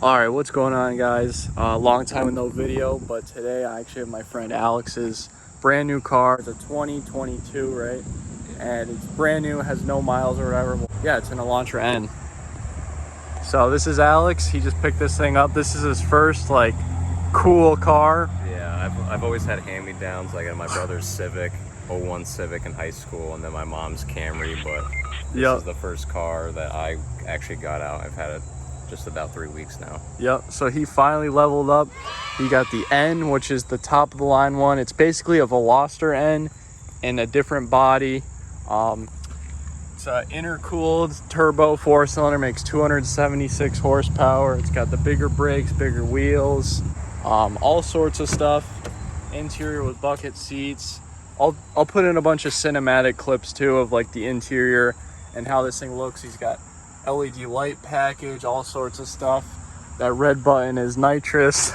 All right, what's going on, guys? Long time with no video, but today I actually have my friend Alex's brand new car. It's a 2022, right? And it's brand new, has no miles or whatever. Yeah, it's an ELANTRA N. So this is Alex. He just picked this thing up. This is his first like cool car. Yeah, I've always had hand-me-downs. Like I had my brother's Civic, 01 Civic in high school, and then my mom's Camry. But this is the first car that I actually got out. I've had it just about 3 weeks now. Yep, so he finally leveled up. He got the N, which is the top of the line one. It's basically a Veloster N in a different body. It's an intercooled turbo 4-cylinder, makes 276 horsepower. It's got the bigger brakes, bigger wheels, all sorts of stuff. Interior with bucket seats. I'll put in a bunch of cinematic clips too of like the interior and how this thing looks. He's got LED light package, all sorts of stuff. That red button is nitrous.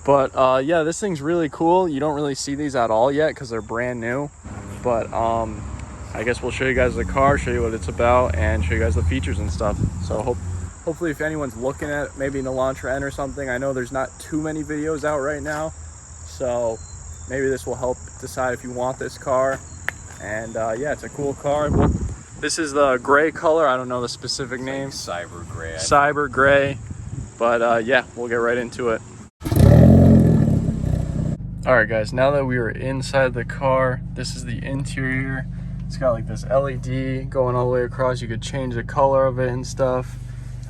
But yeah, this thing's really cool. You don't really see these at all yet because they're brand new. But I guess we'll show you guys the car, show you what it's about, and show you guys the features and stuff. So hopefully if anyone's looking at maybe an ELANTRA N or something, I know there's not too many videos out right now, so maybe this will help decide if you want this car. And yeah, it's a cool car. This is the gray color. I don't know the specific name. Like cyber gray. Cyber gray. But yeah, we'll get right into it. All right, guys, now that we are inside the car, this is the interior. It's got like this LED going all the way across. You could change the color of it and stuff.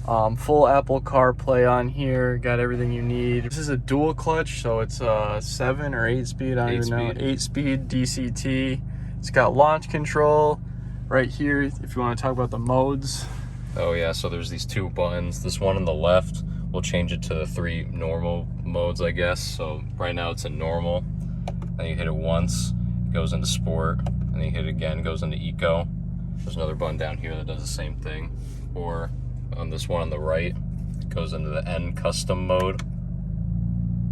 Full Apple CarPlay on here. Got everything you need. This is a dual clutch, so it's a 7 or 8 speed. I don't even know. 8-speed DCT. It's got launch control right here if you want to talk about the modes. Oh yeah, so there's these two buttons. This one on the left will change it to the 3 normal modes, I guess. So right now it's in normal. Then you hit it once, it goes into sport. And then you hit it again, it goes into eco. There's another button down here that does the same thing. Or on this one on the right, it goes into the N custom mode.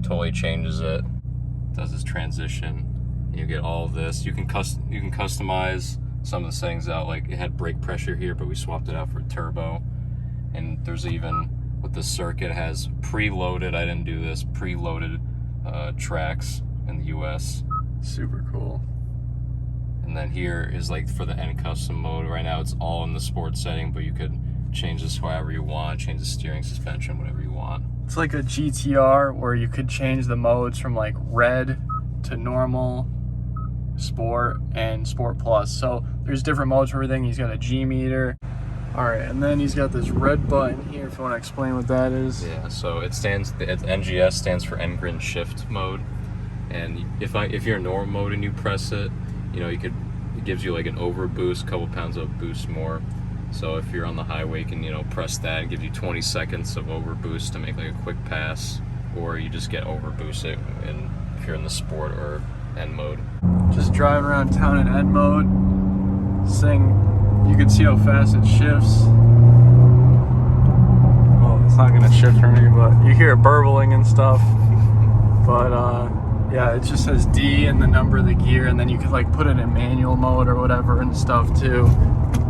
Totally changes it. Does this transition. You get all of this. You can customize some of the settings out. Like it had brake pressure here, but we swapped it out for turbo. And there's even with the circuit, it has preloaded. I didn't do this. Preloaded tracks in the US. Super cool. And then here is like for the N custom mode. Right now it's all in the sports setting, but you could change this however you want, change the steering, suspension, whatever you want. It's like a GTR where you could change the modes from like red to normal, sport, and sport plus. So there's different modes for everything. He's got a G meter. All right, and then he's got this red button here if you want to explain what that is. Yeah, so it stands, NGS stands for N-Grin Shift mode. And if you're in normal mode and you press it, you know, it gives you like an over boost, a couple pounds of boost more. So if you're on the highway, you can, you know, press that and give you 20 seconds of over boost to make like a quick pass, or you just get over boosted if you're in the sport or N mode. Just driving around town in N mode. This thing, you can see how fast it shifts. Well, it's not gonna shift for me, but you hear it burbling and stuff. But yeah, it just says D and the number of the gear, and then you could like put it in manual mode or whatever and stuff too.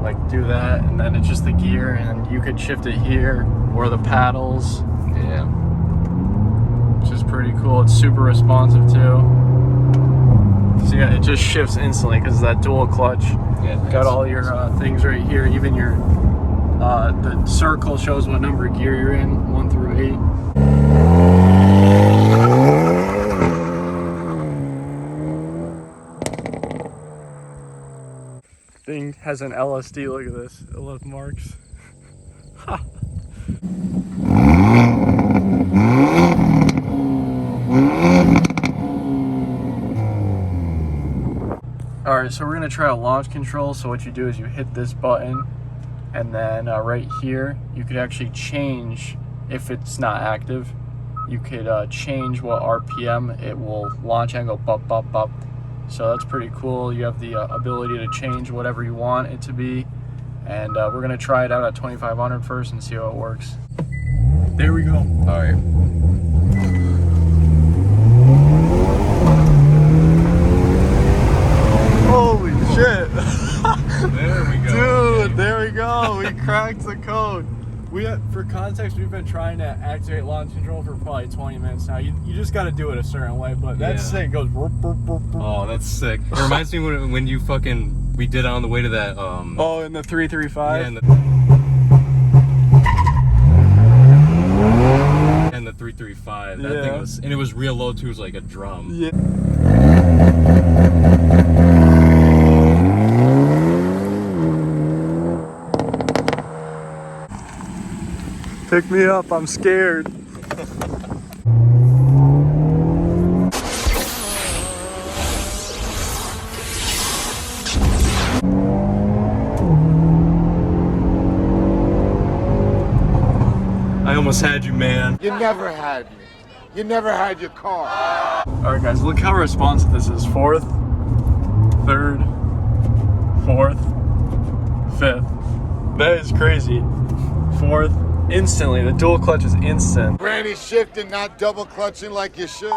Like do that, and then it's just the gear, and you could shift it here or the paddles. Yeah. Which is pretty cool. It's super responsive too. So yeah, it just shifts instantly because that dual clutch. Yeah. Got all your things right here. Even your the circle shows what number of gear you're in, 1 through 8. Thing has an LSD. Look at this. It left marks. Alright, so we're going to try a launch control. So what you do is you hit this button, and then right here you could actually change if it's not active. You could change what RPM it will launch and go bop bop bop. So that's pretty cool. You have the ability to change whatever you want it to be. And we're gonna try it out at 2500 first and see how it works. There we go. All right. Holy shit. There we go. Dude, there we go. We cracked the code. For context, we've been trying to activate launch control for probably 20 minutes now. You just got to do it a certain way, but that's sick. It goes. Oh, that's sick. It reminds me when you we did on the way to that. Oh, in the 335. Yeah, and the 335. That thing was, and it was real low too. It was like a drum. Yeah. Pick me up, I'm scared. I almost had you, man. You never had me. You never had your car. Alright guys, look how responsive this is. 4th, 3rd, 4th, 5th. That is crazy. 4th. Instantly, the dual clutch is instant. Granny shifting, not double clutching like you should.